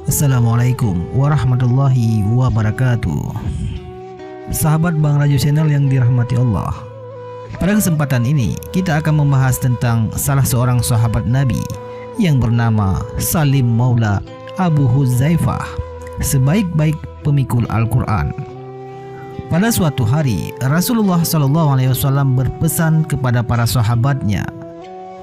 Assalamualaikum warahmatullahi wabarakatuh. Sahabat Bang Raju Channel yang dirahmati Allah, pada kesempatan ini kita akan membahas tentang salah seorang sahabat Nabi yang bernama Salim Maula Abu Huzaifah, sebaik-baik pemikul Al-Quran. Pada suatu hari Rasulullah SAW berpesan kepada para sahabatnya,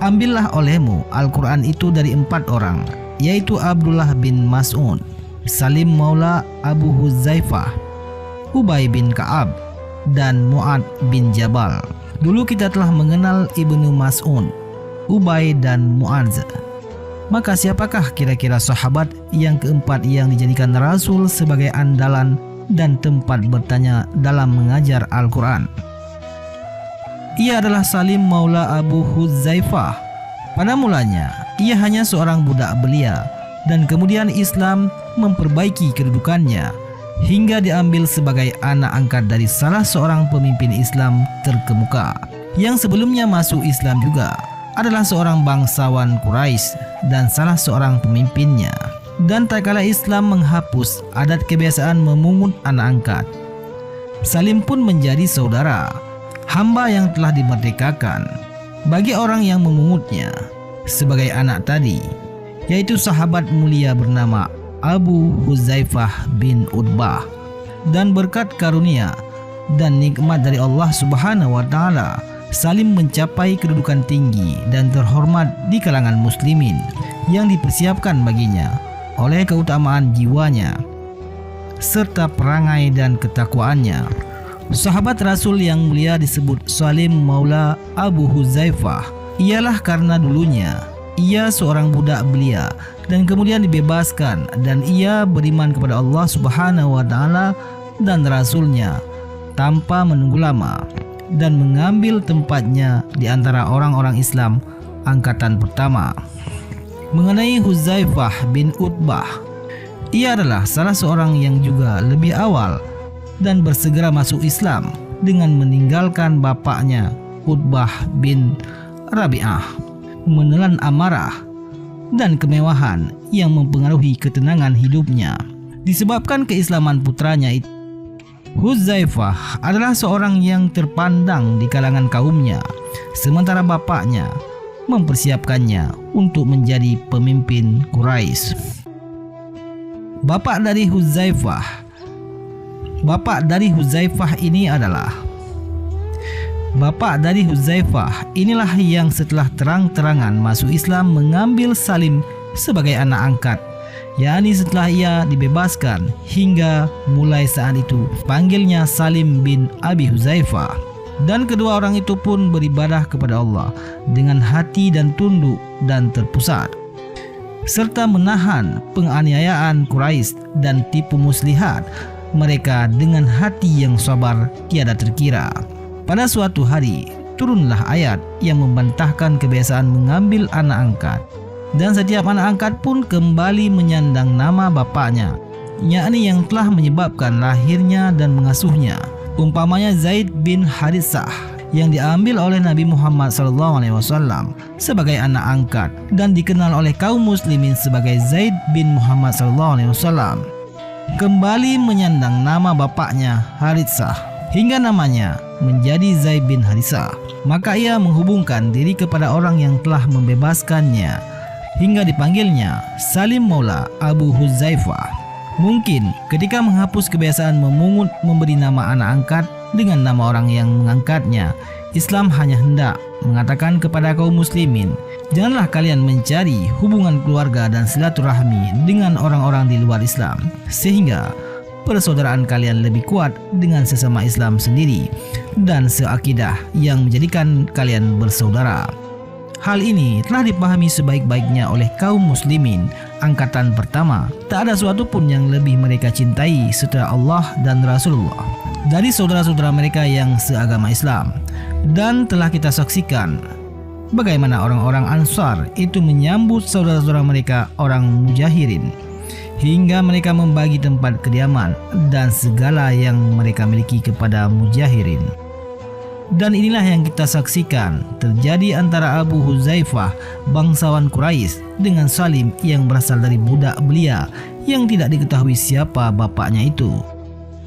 "Ambillah olehmu Al-Quran itu dari 4 orang, yaitu Abdullah bin Mas'ud, Salim Maula Abu Huzaifah, Ubay bin Ka'ab, dan Mu'ad bin Jabal." Dulu kita telah mengenal Ibnu Mas'ud, Ubay, dan Mu'adz. Maka siapakah kira-kira sahabat yang keempat yang dijadikan Rasul sebagai andalan dan tempat bertanya dalam mengajar Al-Quran? Ia adalah Salim Maula Abu Huzaifah. Pada mulanya, ia hanya seorang budak belia, dan kemudian Islam memperbaiki kedudukannya hingga diambil sebagai anak angkat dari salah seorang pemimpin Islam terkemuka yang sebelumnya masuk Islam juga, adalah seorang bangsawan Quraisy dan salah seorang pemimpinnya. Dan tak kala Islam menghapus adat kebiasaan memungut anak angkat, Salim pun menjadi saudara, hamba yang telah dimerdekakan bagi orang yang memungutnya sebagai anak tadi, yaitu sahabat mulia bernama Abu Huzaifah bin Utbah. Dan berkat karunia dan nikmat dari Allah Subhanahu wa Ta'ala, Salim mencapai kedudukan tinggi dan terhormat di kalangan muslimin yang dipersiapkan baginya oleh keutamaan jiwanya serta perangai dan ketakwaannya. Sahabat Rasul yang mulia disebut Salim Maula Abu Huzaifah ialah karena dulunya ia seorang budak belia dan kemudian dibebaskan, dan ia beriman kepada Allah Subhanahu wa Ta'ala dan Rasulnya tanpa menunggu lama dan mengambil tempatnya di antara orang-orang Islam angkatan pertama. Mengenai Huzaifah bin Utbah, ia adalah salah seorang yang juga lebih awal dan bersegera masuk Islam dengan meninggalkan bapaknya Utbah bin Rabi'ah menelan amarah dan kemewahan yang mempengaruhi ketenangan hidupnya disebabkan keislaman putranya itu. Huzaifah adalah seorang yang terpandang di kalangan kaumnya, sementara bapaknya mempersiapkannya untuk menjadi pemimpin Quraisy. Bapak dari Huzaifah inilah yang setelah terang-terangan masuk Islam mengambil Salim sebagai anak angkat, yakni setelah ia dibebaskan, hingga mulai saat itu panggilnya Salim bin Abi Huzaifah. Dan kedua orang itu pun beribadah kepada Allah dengan hati dan tunduk dan terpusat, serta menahan penganiayaan Quraisy dan tipu muslihat mereka dengan hati yang sabar tiada terkira. Pada suatu hari turunlah ayat yang membantahkan kebiasaan mengambil anak angkat, dan setiap anak angkat pun kembali menyandang nama bapaknya, yakni yang telah menyebabkan lahirnya dan mengasuhnya. Umpamanya Zaid bin Haritsah yang diambil oleh Nabi Muhammad SAW sebagai anak angkat dan dikenal oleh kaum muslimin sebagai Zaid bin Muhammad SAW, kembali menyandang nama bapaknya Haritsah hingga namanya menjadi Zaid bin Haritsah. Maka ia menghubungkan diri kepada orang yang telah membebaskannya hingga dipanggilnya Salim Maula Abu Huzaifah. Mungkin ketika menghapus kebiasaan memungut memberi nama anak angkat dengan nama orang yang mengangkatnya, Islam hanya hendak mengatakan kepada kaum muslimin, janganlah kalian mencari hubungan keluarga dan silaturahmi dengan orang-orang di luar Islam, sehingga persaudaraan kalian lebih kuat dengan sesama Islam sendiri dan seakidah yang menjadikan kalian bersaudara. Hal ini telah dipahami sebaik-baiknya oleh kaum muslimin angkatan pertama. Tak ada suatu pun yang lebih mereka cintai setelah Allah dan Rasulullah dari saudara-saudara mereka yang seagama Islam. Dan telah kita saksikan bagaimana orang-orang Ansar itu menyambut saudara-saudara mereka orang Mujahirin, hingga mereka membagi tempat kediaman dan segala yang mereka miliki kepada Mujahirin. Dan inilah yang kita saksikan terjadi antara Abu Huzaifah, bangsawan Quraisy, dengan Salim yang berasal dari budak belia yang tidak diketahui siapa bapaknya itu.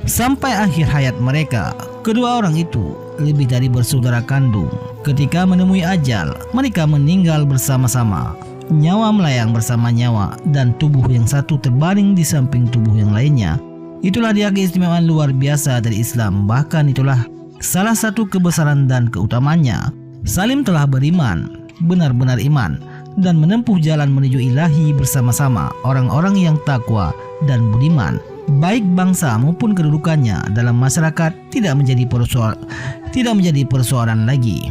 Sampai akhir hayat mereka, kedua orang itu lebih dari bersaudara kandung. Ketika menemui ajal, mereka meninggal bersama-sama. Nyawa melayang bersama nyawa dan tubuh yang satu terbaring di samping tubuh yang lainnya. Itulah dia keistimewaan luar biasa dari Islam. Bahkan itulah salah satu kebesaran dan keutamaannya. Salim telah beriman, benar-benar iman, dan menempuh jalan menuju ilahi bersama-sama orang-orang yang takwa dan budiman. Baik bangsa maupun kedudukannya dalam masyarakat tidak menjadi persoalan lagi.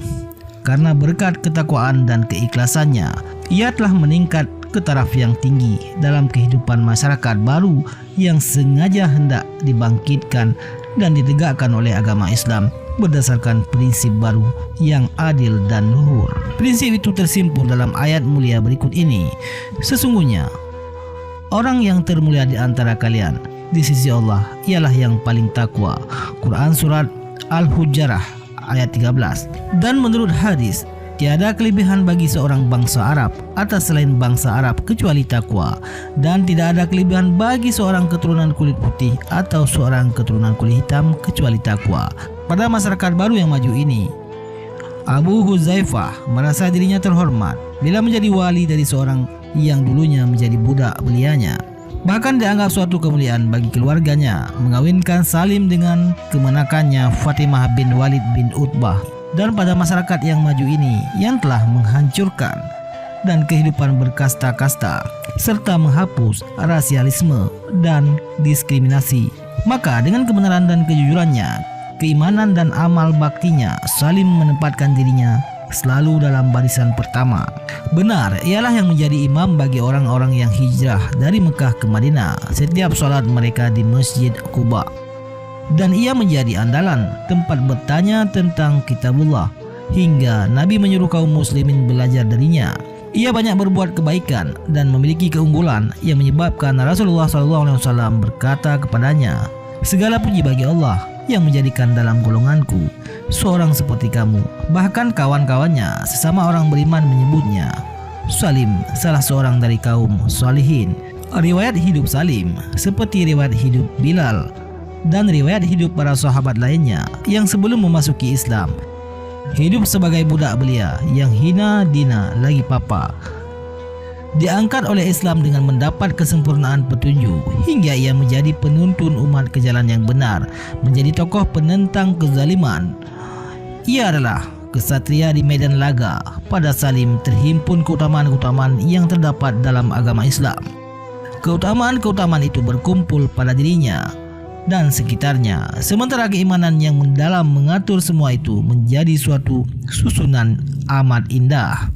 Karena berkat ketakwaan dan keikhlasannya, ia telah meningkat ke taraf yang tinggi dalam kehidupan masyarakat baru yang sengaja hendak dibangkitkan dan ditegakkan oleh agama Islam berdasarkan prinsip baru yang adil dan luhur. Prinsip itu tersimpul dalam ayat mulia berikut ini. Sesungguhnya orang yang termulia di antara kalian di sisi Allah ialah yang paling takwa. Quran Surat Al-Hujarah ayat 13. Dan menurut hadis, tiada kelebihan bagi seorang bangsa Arab atas selain bangsa Arab kecuali takwa, dan tidak ada kelebihan bagi seorang keturunan kulit putih atau seorang keturunan kulit hitam kecuali takwa. Pada masyarakat baru yang maju ini, Abu Huzaifah merasa dirinya terhormat bila menjadi wali dari seorang yang dulunya menjadi budak belianya. Bahkan dianggap suatu kemuliaan bagi keluarganya mengawinkan Salim dengan kemenakannya Fatimah bin Walid bin Utbah. Dan pada masyarakat yang maju ini yang telah menghancurkan dan kehidupan berkasta-kasta serta menghapus rasialisme dan diskriminasi, maka dengan kebenaran dan kejujurannya, keimanan dan amal baktinya, Salim menempatkan dirinya selalu dalam barisan pertama. Benar, ialah yang menjadi imam bagi orang-orang yang hijrah dari Mekah ke Madinah setiap sholat mereka di Masjid Quba. Dan ia menjadi andalan tempat bertanya tentang kitabullah hingga Nabi menyuruh kaum muslimin belajar darinya. Ia banyak berbuat kebaikan dan memiliki keunggulan yang menyebabkan Rasulullah SAW berkata kepadanya, "Segala puji bagi Allah yang menjadikan dalam golonganku seorang seperti kamu." Bahkan kawan-kawannya sesama orang beriman menyebutnya Salim, salah seorang dari kaum salihin. Riwayat hidup Salim seperti riwayat hidup Bilal dan riwayat hidup para sahabat lainnya yang sebelum memasuki Islam hidup sebagai budak belia yang hina dina lagi papa, diangkat oleh Islam dengan mendapat kesempurnaan petunjuk hingga ia menjadi penuntun umat ke jalan yang benar, menjadi tokoh penentang kezaliman. Ia adalah kesatria di medan laga. Pada Salim terhimpun keutamaan-keutamaan yang terdapat dalam agama Islam. Keutamaan-keutamaan itu berkumpul pada dirinya dan sekitarnya, sementara keimanan yang mendalam mengatur semua itu menjadi suatu susunan amat indah.